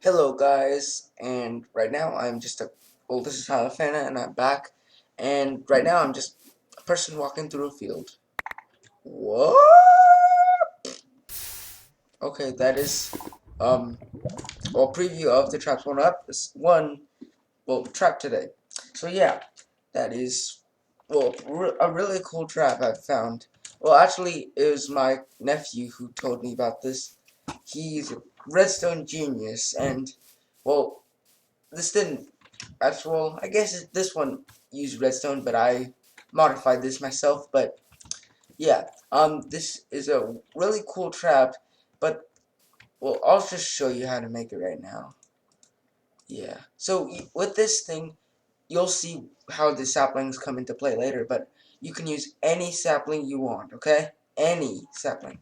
Hello guys, and right now I'm just this is Halafana and I'm back, and right now I'm just a person walking through a field. What? Okay, that is, um, preview of the traps one up, this one, trap today. So yeah, that is, a really cool trap I've found. Well, actually, it was my nephew who told me about this. He's a redstone genius, and, well, this didn't actual. I guess this one used redstone, but I modified this myself. But yeah, this is a really cool trap. But well, I'll just show you how to make it right now. Yeah. So with this thing, you'll see how the saplings come into play later. But you can use any sapling you want. Okay, any sapling.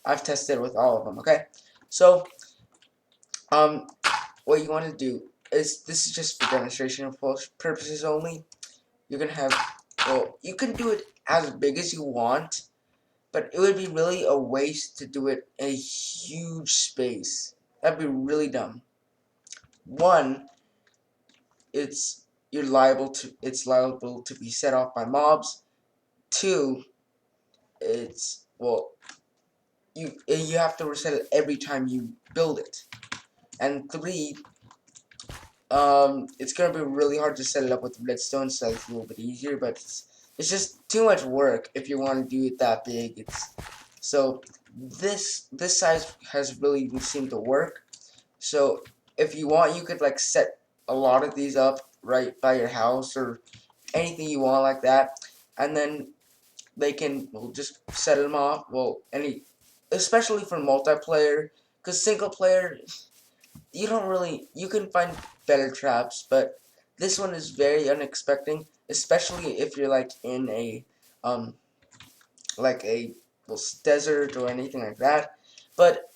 I've tested with all of them. Okay. So um, what you want to do is this is just for demonstration purposes only. You're gonna have, well, you can do it as big as you want, but it would be really a waste to do it in a huge space. That'd be really dumb. One, it's it's liable to be set off by mobs. Two, it's, well, you have to reset it every time you build it. And three, it's gonna be really hard to set it up with redstone, so it's a little bit easier, but it's just too much work if you want to do it that big. So this size has really seemed to work. So if you want, you could like set a lot of these up right by your house or anything you want like that, and then they can, well, just set them off. Well, especially for multiplayer, because single player, you can find better traps, but this one is very unexpected, especially if you're like in a um like a, well, desert or anything like that. But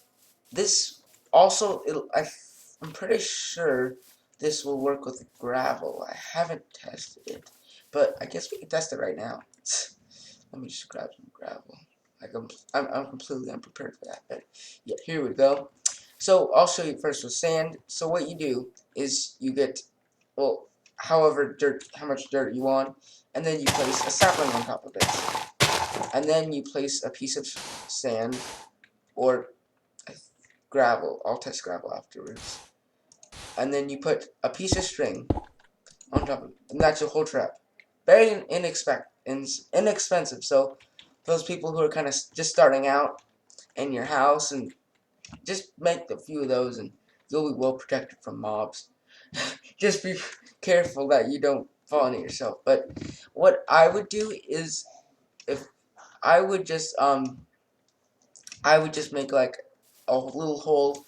this also, I'm pretty sure this will work with gravel. I haven't tested it, but I guess we can test it right now. Let me just grab some gravel. Like I'm completely unprepared for that, but yeah, here we go. So I'll show you first with sand. So what you do is you get, well, how much dirt you want, and then you place a sapling on top of it, and then you place a piece of sand or gravel. I'll test gravel afterwards, and then you put a piece of string on top of it, and that's your whole trap. Very inexpensive. So those people who are kind of just starting out in your house, and just make a few of those, and you'll be well protected from mobs. Just be careful that you don't fall on it yourself. But what I would do is, if I would just make like a little hole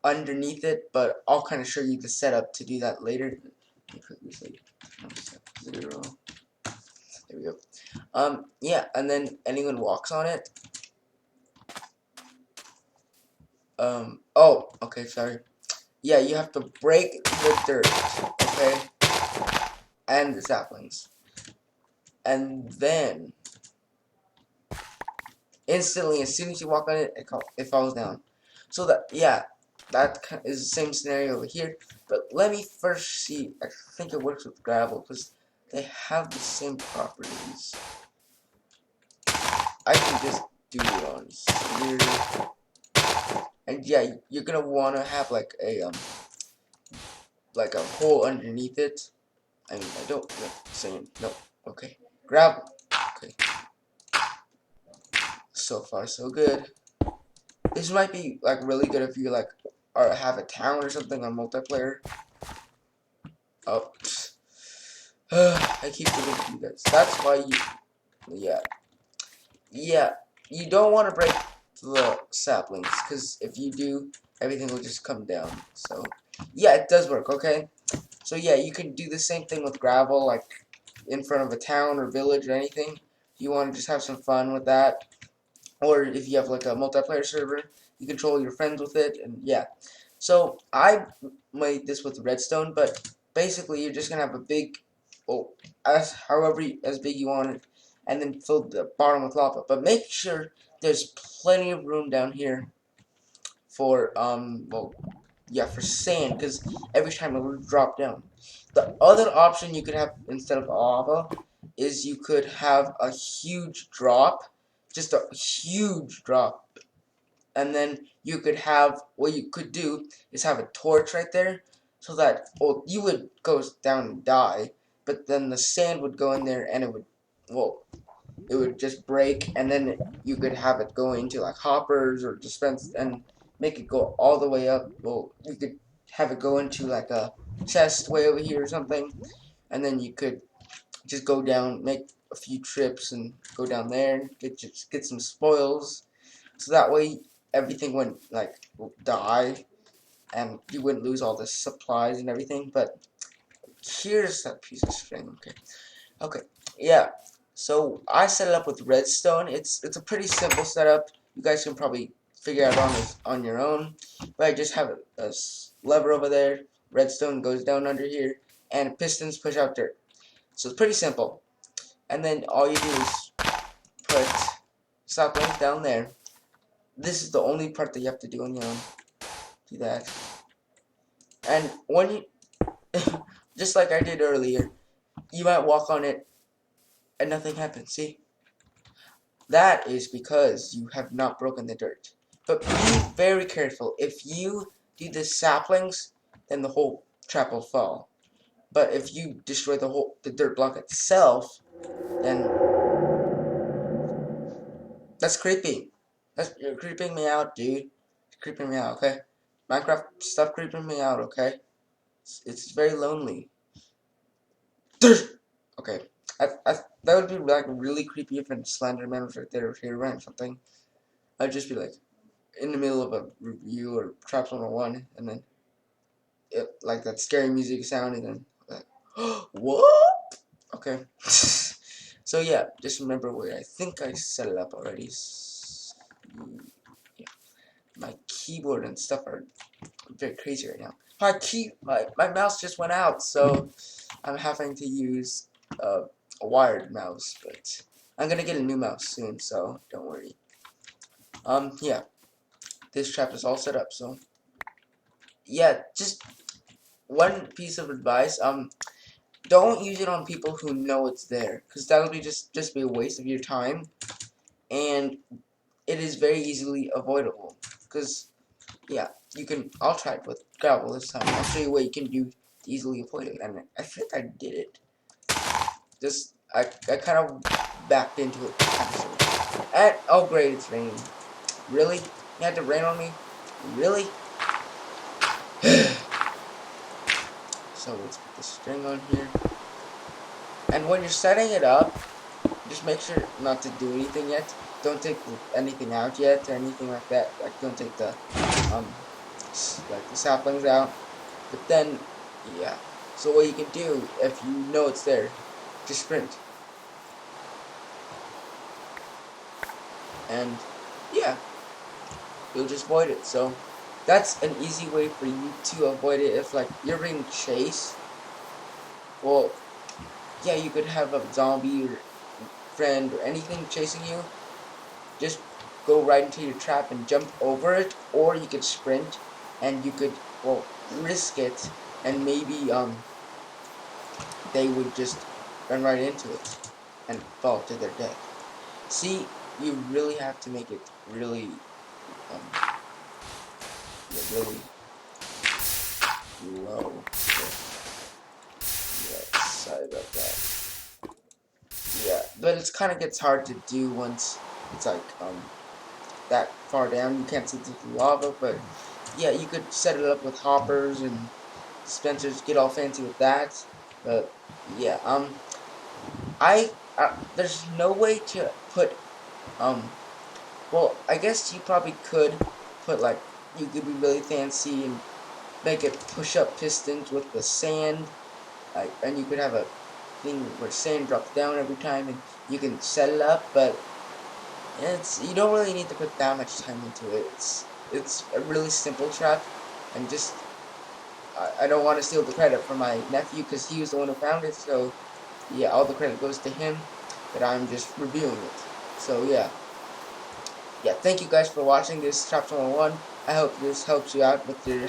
underneath it, but I'll kind of show you the setup to do that later. Zero. There we go. Yeah, and then anyone walks on it. Oh, okay, sorry. Yeah, you have to break the dirt, okay, and the saplings, and then instantly, as soon as you walk on it, it falls down. So that, yeah, that is the same scenario over here. But let me first see. I think it works with gravel because they have the same properties. I can just do it on here, and yeah, you're gonna want to have like a hole underneath it. I mean, I don't saying no. Okay, gravel. Okay, so far so good. This might be like really good if you like or have a town or something on multiplayer. Oh, I keep forgetting you guys. That's why yeah, yeah, you don't want to break the saplings, because if you do, everything will just come down. So yeah, it does work. Okay, so yeah, you can do the same thing with gravel, like in front of a town or village or anything. You want to just have some fun with that, or if you have like a multiplayer server, you control your friends with it, and yeah. So I made this with redstone, but basically you're just gonna have a big, well, as big you want it, and then fill the bottom with lava. But make sure there's plenty of room down here for well, yeah, for sand, because every time it would drop down. The other option you could have instead of lava is you could have a huge drop, just a huge drop, and then you could have, what you could do is have a torch right there, so that, well, you would go down and die, but then the sand would go in there and it would, well, it would just break, and then you could have it go into like hoppers or dispense and make it go all the way up. Well, you could have it go into like a chest way over here or something, and then you could just go down, make a few trips and go down there and get some spoils, so that way everything wouldn't like die and you wouldn't lose all the supplies and everything. But here's that piece of string. Okay, yeah. So I set it up with redstone. It's a pretty simple setup. You guys can probably figure out on your own. But I just have a lever over there. Redstone goes down under here, and pistons push out dirt. So it's pretty simple. And then all you do is put saplings down there. This is the only part that you have to do on your own. Do that. And when you, just like I did earlier, you might walk on it and nothing happens. See? That is because you have not broken the dirt. But be very careful. If you do the saplings, then the whole trap will fall. But if you destroy the dirt block itself, then that's creepy. You're creeping me out, dude. You're creeping me out, okay? Minecraft, stop creeping me out, okay? It's very lonely. Okay. That would be like really creepy if a Slenderman was right there here running something. I'd just be like in the middle of a review or Traps 101, and then like that scary music sound, and then like, what? Okay. So yeah, just remember where I think I set it up already. Yeah. My keyboard and stuff are very crazy right now. My mouse just went out, so I'm having to use a wired mouse, but I'm gonna get a new mouse soon, so don't worry. Yeah, this trap is all set up, so yeah, just one piece of advice, don't use it on people who know it's there, because that'll be just be a waste of your time, and it is very easily avoidable, because, yeah, I'll try it with gravel this time. I'll show you what you can do to easily avoid it, and I think I did it. I kind of backed into it, actually. And, oh great, it's raining. Really? You had to rain on me? Really? So let's put the string on here. And when you're setting it up, just make sure not to do anything yet. Don't take anything out yet or anything like that. Like don't take the like the saplings out. But then, yeah. So what you can do if you know it's there, just sprint. And yeah, you'll just avoid it. So that's an easy way for you to avoid it. If like you're being chased, well, yeah, you could have a zombie or friend or anything chasing you. Just go right into your trap and jump over it, or you could sprint and you could, well, risk it, and maybe they would just run right into it and fall to their death. See, you really have to make it really really low. Yeah, sorry about that. Yeah, but it kind of gets hard to do once it's like that far down. You can't see the lava, but yeah, you could set it up with hoppers and dispensers, get all fancy with that. But yeah, there's no way to put well, I guess you probably could put like, you could be really fancy and make it push up pistons with the sand, like, and you could have a thing where sand drops down every time, and you can set it up, but you don't really need to put that much time into it. It's a really simple trap, and just I don't want to steal the credit from my nephew because he was the one who found it. So yeah, all the credit goes to him, but I'm just reviewing it. So yeah, thank you guys for watching this Traps 101. I hope this helps you out with your